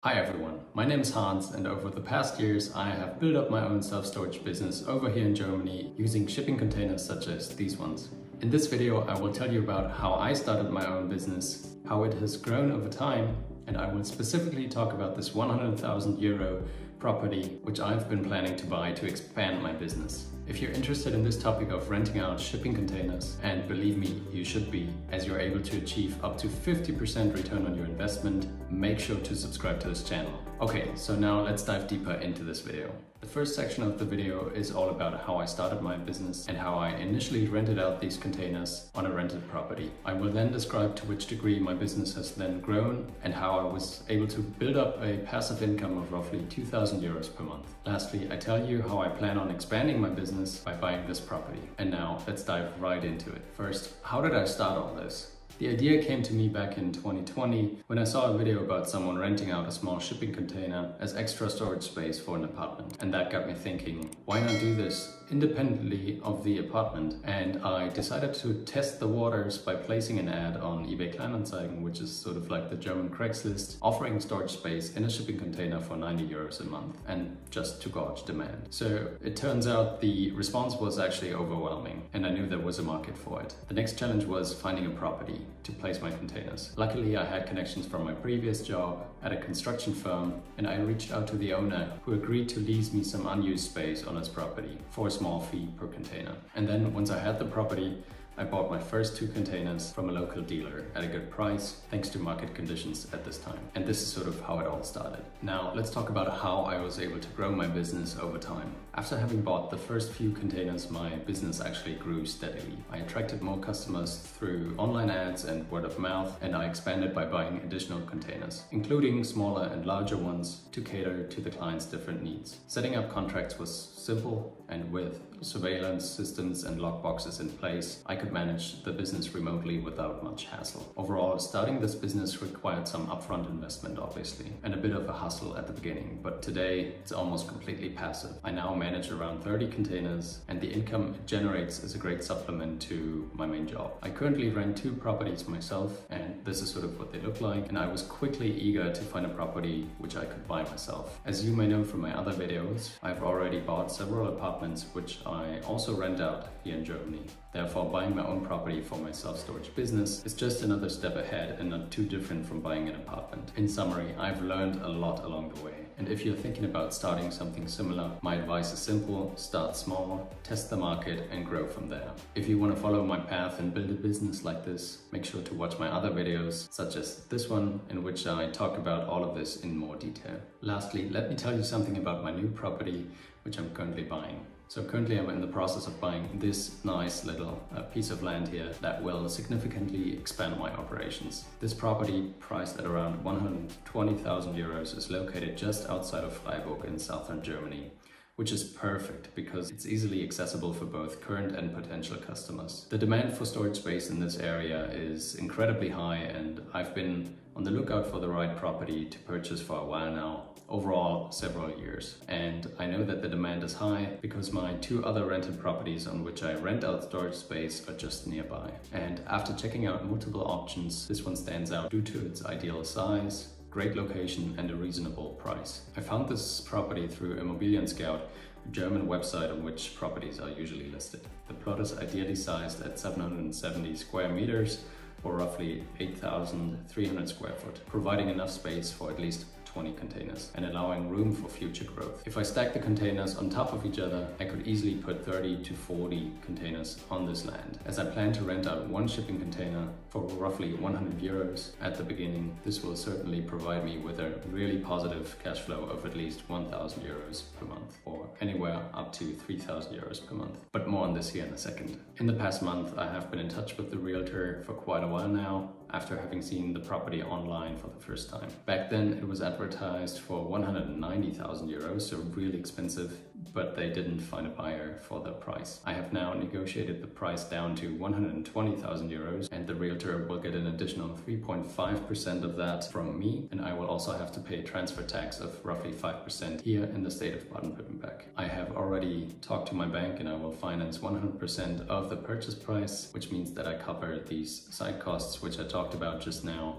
Hi everyone, my name is Hans, and over the past years I have built up my own self-storage business over here in Germany using shipping containers such as these ones. In this video I will tell you about how I started my own business, how it has grown over time, and I will specifically talk about this 100,000 euro property which I've been planning to buy to expand my business. If you're interested in this topic of renting out shipping containers, and believe me, you should be, as you're able to achieve up to 50% return on your investment, make sure to subscribe to this channel. Okay, so now let's dive deeper into this video. The first section of the video is all about how I started my business and how I initially rented out these containers on a rented property. I will then describe to which degree my business has then grown and how I was able to build up a passive income of roughly 2,000 euros per month. Lastly, I tell you how I plan on expanding my business by buying this property. And now let's dive right into it. First, how did I start all this? The idea came to me back in 2020 when I saw a video about someone renting out a small shipping container as extra storage space for an apartment. And that got me thinking, why not do this independently of the apartment? And I decided to test the waters by placing an ad on eBay Kleinanzeigen, which is sort of like the German Craigslist, offering storage space in a shipping container for 90 euros a month, and just to gauge demand. So it turns out the response was actually overwhelming, and I knew there was a market for it. The next challenge was finding a property to place my containers. Luckily, I had connections from my previous job at a construction firm, and I reached out to the owner, who agreed to lease me some unused space on his property for a small fee per container. And then once I had the property, I bought my first 2 containers from a local dealer at a good price, thanks to market conditions at this time. And this is sort of how it all started. Now let's talk about how I was able to grow my business over time. After having bought the first few containers, my business actually grew steadily. I attracted more customers through online ads and word of mouth, and I expanded by buying additional containers, including smaller and larger ones to cater to the client's different needs. Setting up contracts was simple, and with surveillance systems and lockboxes in place, I could manage the business remotely without much hassle. Overall, starting this business required some upfront investment, obviously, and a bit of a hustle at the beginning, but today it's almost completely passive. I now manage around 30 containers, and the income it generates is a great supplement to my main job. I currently rent 2 properties myself, and this is sort of what they look like, and I was quickly eager to find a property which I could buy myself. As you may know from my other videos, I've already bought several apartments which I also rent out here in Germany. Therefore, buying my own property for my self-storage business is just another step ahead and not too different from buying an apartment. In summary, I've learned a lot along the way. And if you're thinking about starting something similar, my advice is simple: start small, test the market, and grow from there. If you want to follow my path and build a business like this, make sure to watch my other videos, such as this one, in which I talk about all of this in more detail. Lastly, let me tell you something about my new property, which I'm currently buying. So currently I'm in the process of buying this nice little piece of land here that will significantly expand my operations. This property, priced at around 120,000 euros, is located just outside of Freiburg in southern Germany, which is perfect because it's easily accessible for both current and potential customers. The demand for storage space in this area is incredibly high, and I've been on the lookout for the right property to purchase for a while now, overall several years. And I know that the demand is high because my 2 other rented properties on which I rent out storage space are just nearby. And after checking out multiple options, this one stands out due to its ideal size, great location, and a reasonable price. I found this property through Immobilien Scout, a German website on which properties are usually listed. The plot is ideally sized at 770 square meters, or roughly 8,300 square foot, providing enough space for at least 20 containers and allowing room for future growth. If I stack the containers on top of each other, I could easily put 30 to 40 containers on this land. As I plan to rent out 1 shipping container for roughly 100 euros at the beginning, this will certainly provide me with a really positive cash flow of at least 1,000 euros per month, or anywhere up to 3,000 euros per month. But more on this here in a second. In the past month, I have been in touch with the realtor for quite a while now, after having seen the property online for the first time. Back then it was advertised for 190,000 euros, so really expensive, but they didn't find a buyer for the price. I have now negotiated the price down to 120,000 euros, and the realtor will get an additional 3.5% of that from me, and I will also have to pay transfer tax of roughly 5% here in the state of Baden-Württemberg. I have already talked to my bank, and I will finance 100% of the purchase price, which means that I cover these side costs which I talked about just now,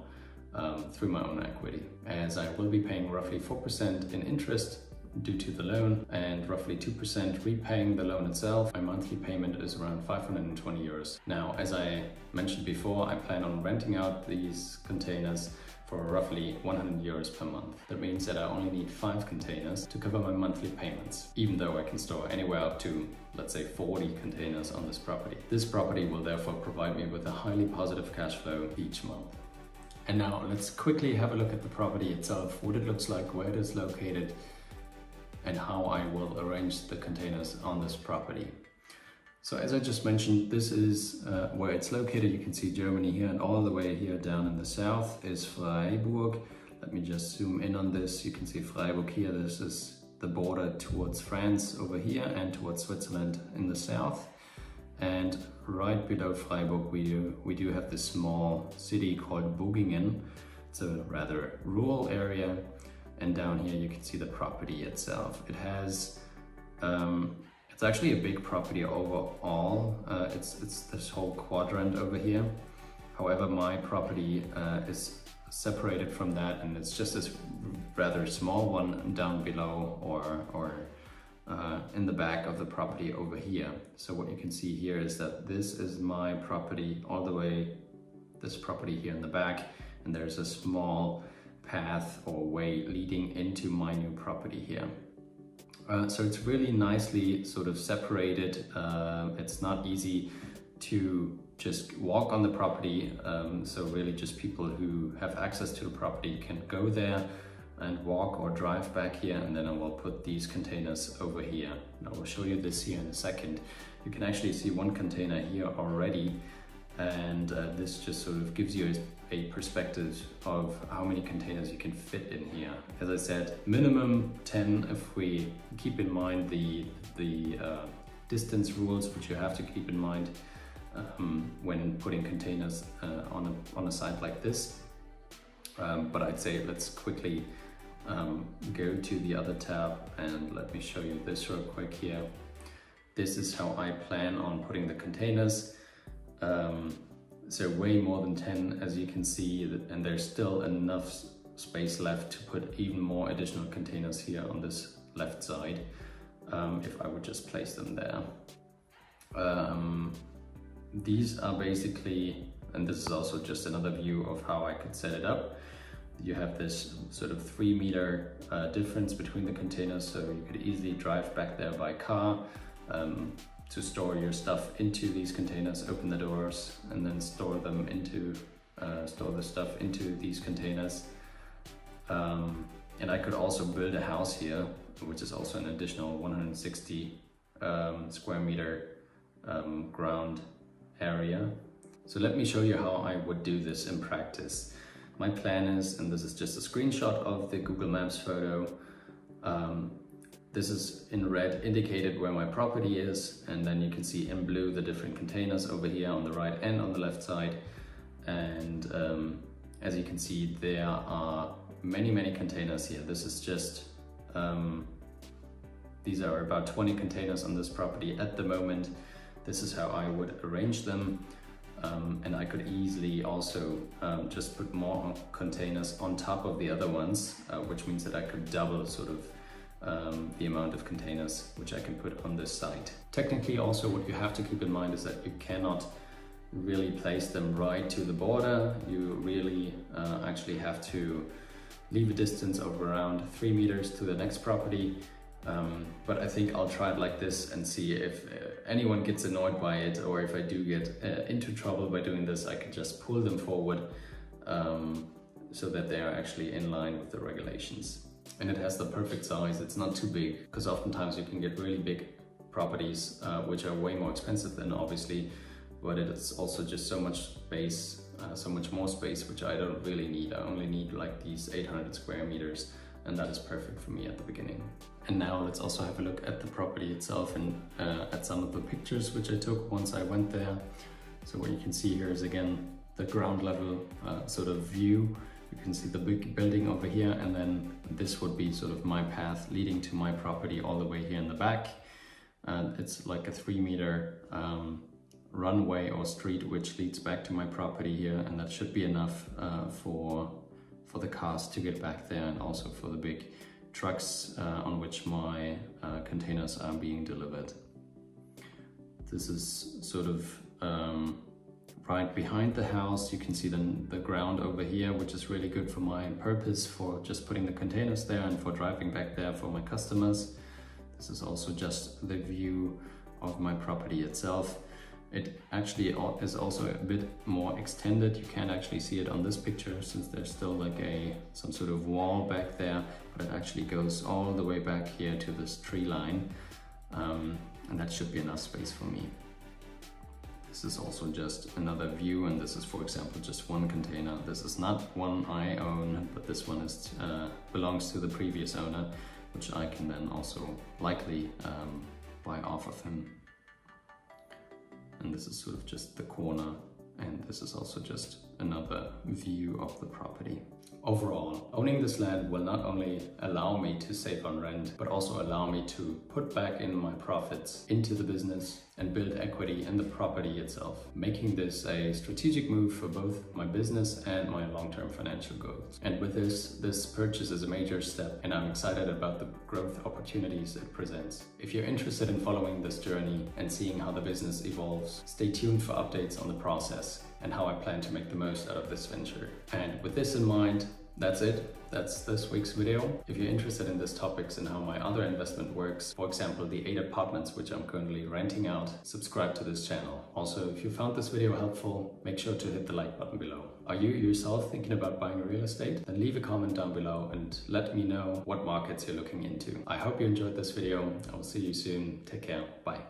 through my own equity, as I will be paying roughly 4% in interest due to the loan and roughly 2% repaying the loan itself. My monthly payment is around 520 euros. Now, as I mentioned before, I plan on renting out these containers for roughly 100 euros per month. That means that I only need 5 containers to cover my monthly payments, even though I can store anywhere up to, let's say, 40 containers on this property. This property will therefore provide me with a highly positive cash flow each month. And now let's quickly have a look at the property itself, what it looks like, where it is located, and how I will arrange the containers on this property. So as I just mentioned, this is where it's located. You can see Germany here, and all the way here down in the south is Freiburg. Let me just zoom in on this. You can see Freiburg here. This is the border towards France over here and towards Switzerland in the south. And right below Freiburg, we do have this small city called Bogingen. It's a rather rural area. And down here you can see the property itself. It has, it's actually a big property overall. It's this whole quadrant over here. However, my property is separated from that, and it's just this rather small one down below or in the back of the property over here. So what you can see here is that this is my property all the way, this property here in the back, and there's a small path or way leading into my new property here. So it's really nicely sort of separated. It's not easy to just walk on the property. So really just people who have access to the property can go there and walk or drive back here, and then I will put these containers over here. And I will show you this here in a second. You can actually see one container here already, and this just sort of gives you a perspective of how many containers you can fit in here. As I said, minimum 10 if we keep in mind the distance rules, which you have to keep in mind when putting containers on a site like this. But I'd say let's quickly go to the other tab and let me show you this real quick here. This is how I plan on putting the containers. So way more than 10, as you can see, and there's still enough space left to put even more additional containers here on this left side, if I would just place them there. These are basically, and this is also just another view of how I could set it up. You have this sort of 3 meter difference between the containers, so you could easily drive back there by car to store your stuff into these containers, open the doors, and then store them into, store the stuff into these containers. And I could also build a house here, which is also an additional 160 square meter ground area. So let me show you how I would do this in practice. My plan is, and this is just a screenshot of the Google Maps photo, this is in red indicated where my property is, and then you can see in blue the different containers over here on the right and on the left side. And as you can see, there are many containers here. This is just, these are about 20 containers on this property at the moment. This is how I would arrange them. And I could easily also just put more containers on top of the other ones, which means that I could double sort of the amount of containers which I can put on this site. Technically also what you have to keep in mind is that you cannot really place them right to the border. You really actually have to leave a distance of around 3 meters to the next property. But I think I'll try it like this and see if anyone gets annoyed by it, or if I do get into trouble by doing this, I can just pull them forward so that they are actually in line with the regulations. And it has the perfect size. It's not too big, because oftentimes you can get really big properties which are way more expensive than obviously, but it's also just so much space, so much more space, which I don't really need. I only need like these 800 square meters, and that is perfect for me at the beginning. And now let's also have a look at the property itself and at some of the pictures which I took once I went there. So what you can see here is again the ground level sort of view. You can see the big building over here, and then this would be sort of my path leading to my property all the way here in the back. And it's like a 3 meter runway or street which leads back to my property here, and that should be enough for for the cars to get back there, and also for the big trucks on which my containers are being delivered. This is sort of right behind the house. You can see the ground over here, which is really good for my purpose for just putting the containers there and for driving back there for my customers. This is also just the view of my property itself. It actually is also a bit more extended. You can't actually see it on this picture since there's still like some sort of wall back there, but it actually goes all the way back here to this tree line. And that should be enough space for me. This is also just another view, and this is, for example, just one container. This is not one I own, but this one is belongs to the previous owner, which I can then also likely buy off of him. And this is sort of just the corner, and this is also just another view of the property. Overall, owning this land will not only allow me to save on rent, but also allow me to put back in my profits into the business and build equity in the property itself, making this a strategic move for both my business and my long-term financial goals. And with this purchase is a major step, and I'm excited about the growth opportunities it presents. If you're interested in following this journey and seeing how the business evolves, stay tuned for updates on the process and how I plan to make the most out of this venture. And with this in mind, that's it. That's this week's video. If you're interested in these topics and how my other investment works, for example, the 8 apartments which I'm currently renting out, subscribe to this channel. Also, if you found this video helpful, make sure to hit the like button below. Are you yourself thinking about buying real estate? Then leave a comment down below and let me know what markets you're looking into. I hope you enjoyed this video. I will see you soon. Take care. Bye.